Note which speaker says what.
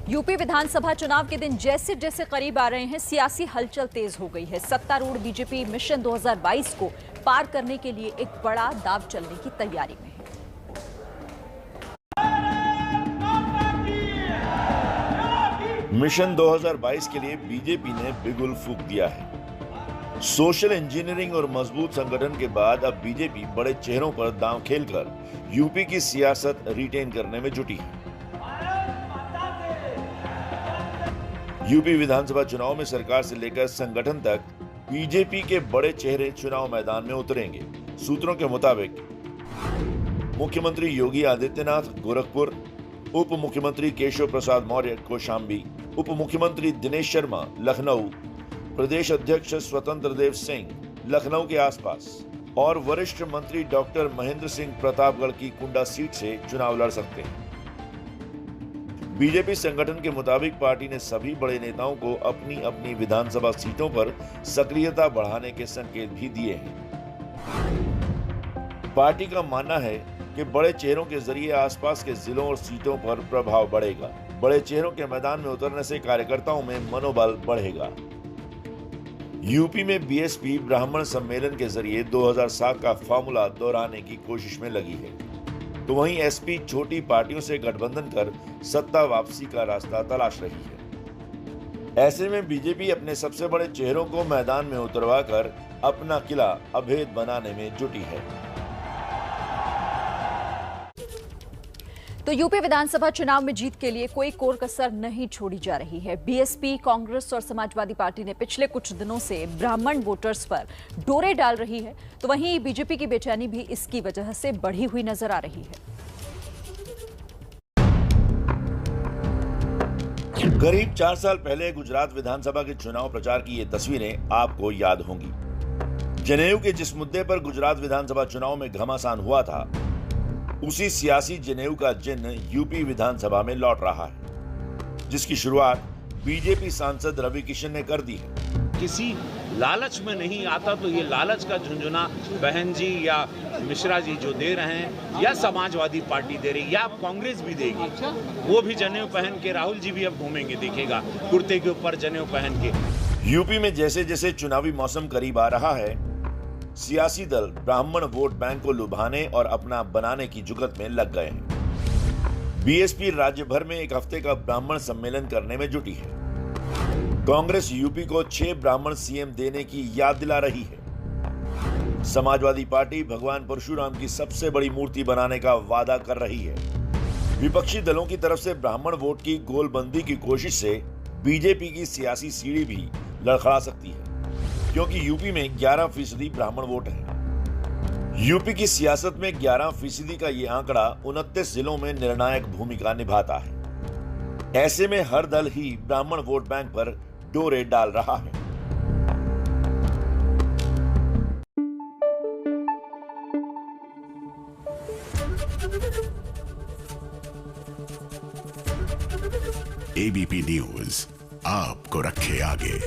Speaker 1: UP विधानसभा चुनाव के दिन जैसे जैसे करीब आ रहे हैं, सियासी हलचल तेज हो गई है। सत्तारूढ़ बीजेपी मिशन 2022 को पार करने के लिए एक बड़ा दांव चलने की तैयारी में है।
Speaker 2: मिशन 2022 के लिए बीजेपी ने बिगुल फूंक दिया है। सोशल इंजीनियरिंग और मजबूत संगठन के बाद अब बीजेपी बड़े चेहरों पर दांव खेलकर यूपी की सियासत रिटेन करने में जुटी है। यूपी विधानसभा चुनाव में सरकार से लेकर संगठन तक बीजेपी के बड़े चेहरे चुनाव मैदान में उतरेंगे। सूत्रों के मुताबिक मुख्यमंत्री योगी आदित्यनाथ गोरखपुर, उप मुख्यमंत्री केशव प्रसाद मौर्य कौशाम्बी, उप मुख्यमंत्री दिनेश शर्मा लखनऊ, प्रदेश अध्यक्ष स्वतंत्र देव सिंह लखनऊ के आसपास और वरिष्ठ मंत्री डॉक्टर महेंद्र सिंह प्रतापगढ़ की कुंडा सीट से चुनाव लड़ सकते हैं। बीजेपी संगठन के मुताबिक पार्टी ने सभी बड़े नेताओं को अपनी अपनी विधानसभा सीटों पर सक्रियता बढ़ाने के संकेत भी दिए हैं। पार्टी का मानना है कि बड़े चेहरों के जरिए आसपास के जिलों और सीटों पर प्रभाव बढ़ेगा। बड़े चेहरों के मैदान में उतरने से कार्यकर्ताओं में मनोबल बढ़ेगा। यूपी में बीएसपी ब्राह्मण सम्मेलन के जरिए 2007 का फार्मूला दोहराने की कोशिश में लगी है, तो वहीं एसपी छोटी पार्टियों से गठबंधन कर सत्ता वापसी का रास्ता तलाश रही है। ऐसे में बीजेपी अपने सबसे बड़े चेहरों को मैदान में उतरवाकर अपना किला अभेद बनाने में जुटी है।
Speaker 1: तो यूपी विधानसभा चुनाव में जीत के लिए कोई कोर कसर नहीं छोड़ी जा रही है। बीएसपी, कांग्रेस और समाजवादी पार्टी ने पिछले कुछ दिनों से ब्राह्मण वोटर्स पर डोरे डाल रही है, तो वहीं बीजेपी की बेचैनी भी इसकी वजह से बढ़ी हुई नजर आ रही है।
Speaker 2: करीब 4 साल पहले गुजरात विधानसभा के चुनाव प्रचार की ये तस्वीरें आपको याद होंगी। जनेऊ के जिस मुद्दे पर गुजरात विधानसभा चुनाव में घमासान हुआ था, उसी सियासी जनेऊ का जिन्न यूपी विधानसभा में लौट रहा है, जिसकी शुरुआत बीजेपी सांसद रवि किशन ने कर दी है।
Speaker 3: किसी लालच में नहीं आता, तो ये लालच का झुंझुना बहन जी या मिश्रा जी जो दे रहे हैं, या समाजवादी पार्टी दे रही, या कांग्रेस भी देगी। वो भी जनेऊ पहन के, राहुल जी भी अब घूमेंगे, देखिएगा कुर्ते के ऊपर जनेऊ पहन के।
Speaker 2: यूपी में जैसे जैसे चुनावी मौसम करीब आ रहा है, सियासी दल ब्राह्मण वोट बैंक को लुभाने और अपना बनाने की जुगत में लग गए हैं। बीएसपी राज्य भर में एक हफ्ते का ब्राह्मण सम्मेलन करने में जुटी है। कांग्रेस यूपी को 6 ब्राह्मण सीएम देने की याद दिला रही है। समाजवादी पार्टी भगवान परशुराम की सबसे बड़ी मूर्ति बनाने का वादा कर रही है। विपक्षी दलों की तरफ से ब्राह्मण वोट की गोलबंदी की कोशिश से बीजेपी की सियासी सीढ़ी भी लड़खड़ा सकती है, क्योंकि यूपी में 11% ब्राह्मण वोट है। यूपी की सियासत में 11% का ये आंकड़ा 29 जिलों में निर्णायक भूमिका निभाता है। ऐसे में हर दल ही ब्राह्मण वोट बैंक पर डोरे डाल रहा है।
Speaker 4: एबीपी न्यूज आपको रखे आगे।